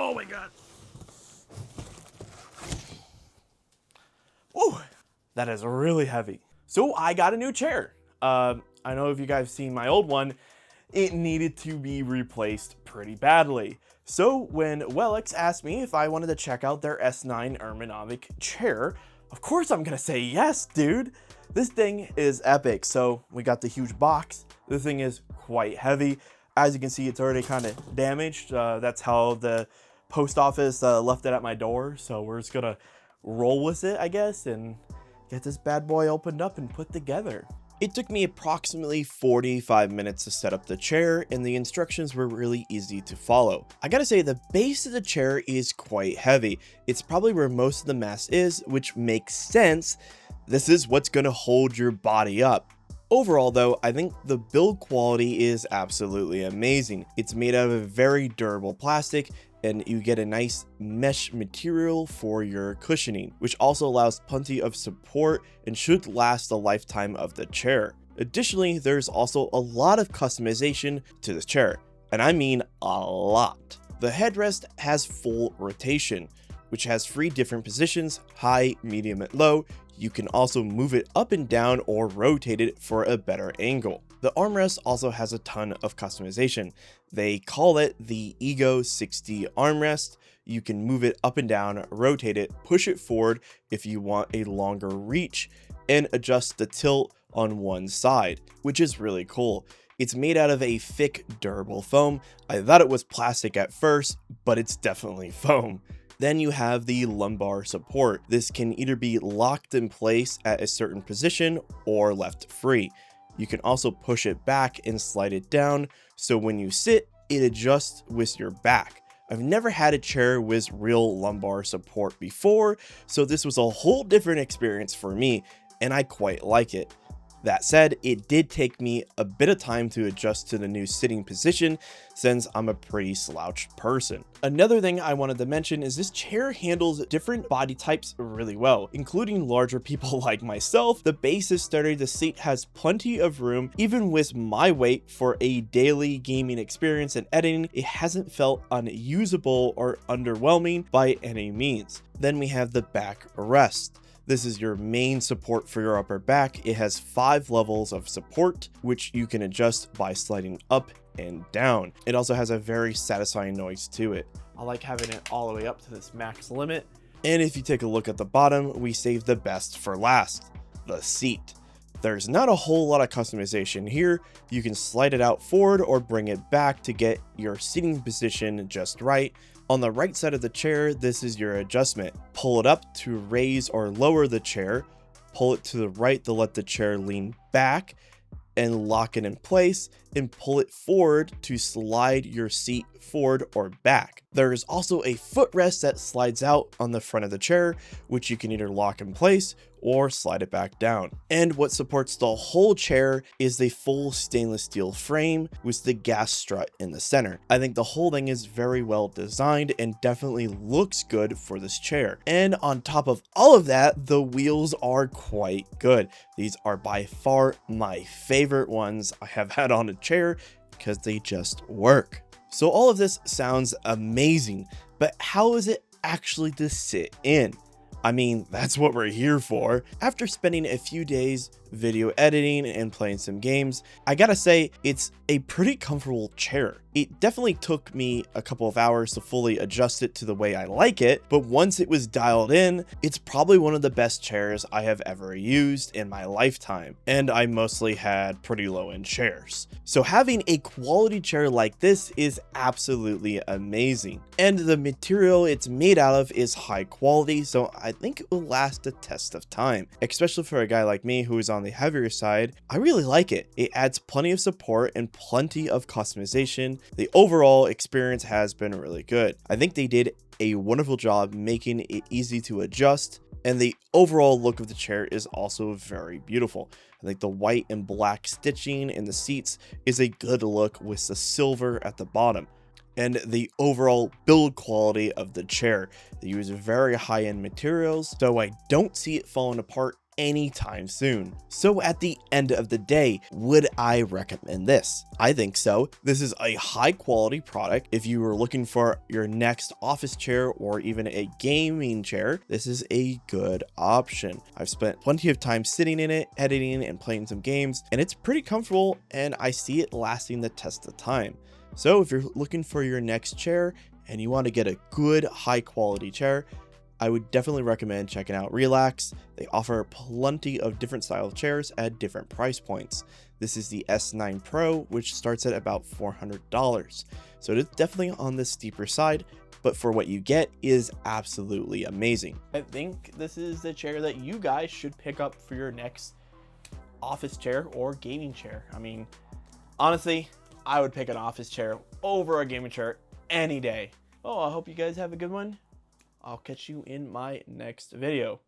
Oh my God. Oh, that is really heavy. So I got a new chair. I know if you guys seen my old one, it needed to be replaced pretty badly. So when Welax asked me if I wanted to check out their S9 ergonomic chair, of course I'm gonna say yes, dude. This thing is epic. So we got the huge box. The thing is quite heavy. As you can see, it's already kind of damaged. That's how the post office left it at my door. So we're just gonna roll with it, I guess, and get this bad boy opened up and put together. It took me approximately 45 minutes to set up the chair, and the instructions were really easy to follow. I gotta say, the base of the chair is quite heavy. It's probably where most of the mass is, which makes sense. This is what's gonna hold your body up. Overall though, I think the build quality is absolutely amazing. It's made out of a very durable plastic, and you get a nice mesh material for your cushioning, which also allows plenty of support and should last the lifetime of the chair. Additionally, there's also a lot of customization to this chair, and I mean a lot. The headrest has full rotation, which has 3 different positions: high, medium, and low. You can also move it up and down or rotate it for a better angle. The armrest also has a ton of customization. They call it the Ego 60 armrest. You can move it up and down, rotate it, push it forward if you want a longer reach, and adjust the tilt on one side, which is really cool. It's made out of a thick, durable foam. I thought it was plastic at first, but it's definitely foam. Then you have the lumbar support. This can either be locked in place at a certain position or left free. You can also push it back and slide it down, so when you sit, it adjusts with your back. I've never had a chair with real lumbar support before, so this was a whole different experience for me, and I quite like it. That said, it did take me a bit of time to adjust to the new sitting position since I'm a pretty slouched person. Another thing I wanted to mention is this chair handles different body types really well, including larger people like myself. The base is sturdy, the seat has plenty of room. Even with my weight, for a daily gaming experience and editing, it hasn't felt unusable or underwhelming by any means. Then we have the back rest. This is your main support for your upper back. It has 5 levels of support, which you can adjust by sliding up and down. It also has a very satisfying noise to it. I like having it all the way up to this max limit. And if you take a look at the bottom, we saved the best for last, the seat. There's not a whole lot of customization here. You can slide it out forward or bring it back to get your seating position just right. On the right side of the chair, this is your adjustment. Pull it up to raise or lower the chair. Pull it to the right to let the chair lean back and lock it in place, and pull it forward to slide your seat forward or back. There is also a footrest that slides out on the front of the chair, which you can either lock in place or slide it back down. And what supports the whole chair is the full stainless steel frame with the gas strut in the center. I think the whole thing is very well designed and definitely looks good for this chair. And on top of all of that, the wheels are quite good. These are by far my favorite ones I have had on a chair because they just work. So all of this sounds amazing, but how is it actually to sit in? I mean, that's what we're here for. After spending a few days video editing and playing some games, I gotta say, it's a pretty comfortable chair. It definitely took me a couple of hours to fully adjust it to the way I like it, but once it was dialed in, it's probably one of the best chairs I have ever used in my lifetime, and I mostly had pretty low-end chairs. So having a quality chair like this is absolutely amazing, and the material it's made out of is high quality, so I think it will last the test of time, especially for a guy like me who is on the heavier side. I really like it. It adds plenty of support and plenty of customization. The overall experience has been really good. I think they did a wonderful job making it easy to adjust, and the overall look of the chair is also very beautiful. I think the white and black stitching in the seats is a good look with the silver at the bottom. And the overall build quality of the chair. They use very high-end materials, so I don't see it falling apart anytime soon. So at the end of the day, would I recommend this? I think so. This is a high quality product. If you were looking for your next office chair or even a gaming chair, this is a good option. I've spent plenty of time sitting in it, editing and playing some games, and it's pretty comfortable, and I see it lasting the test of time. So if you're looking for your next chair and you want to get a good high quality chair, I would definitely recommend checking out Welax. They offer plenty of different style of chairs at different price points. This is the S9 Pro, which starts at about $400. So it is definitely on the steeper side, but for what you get is absolutely amazing. I think this is the chair that you guys should pick up for your next office chair or gaming chair. I mean, honestly, I would pick an office chair over a gaming chair any day. Oh, I hope you guys have a good one. I'll catch you in my next video.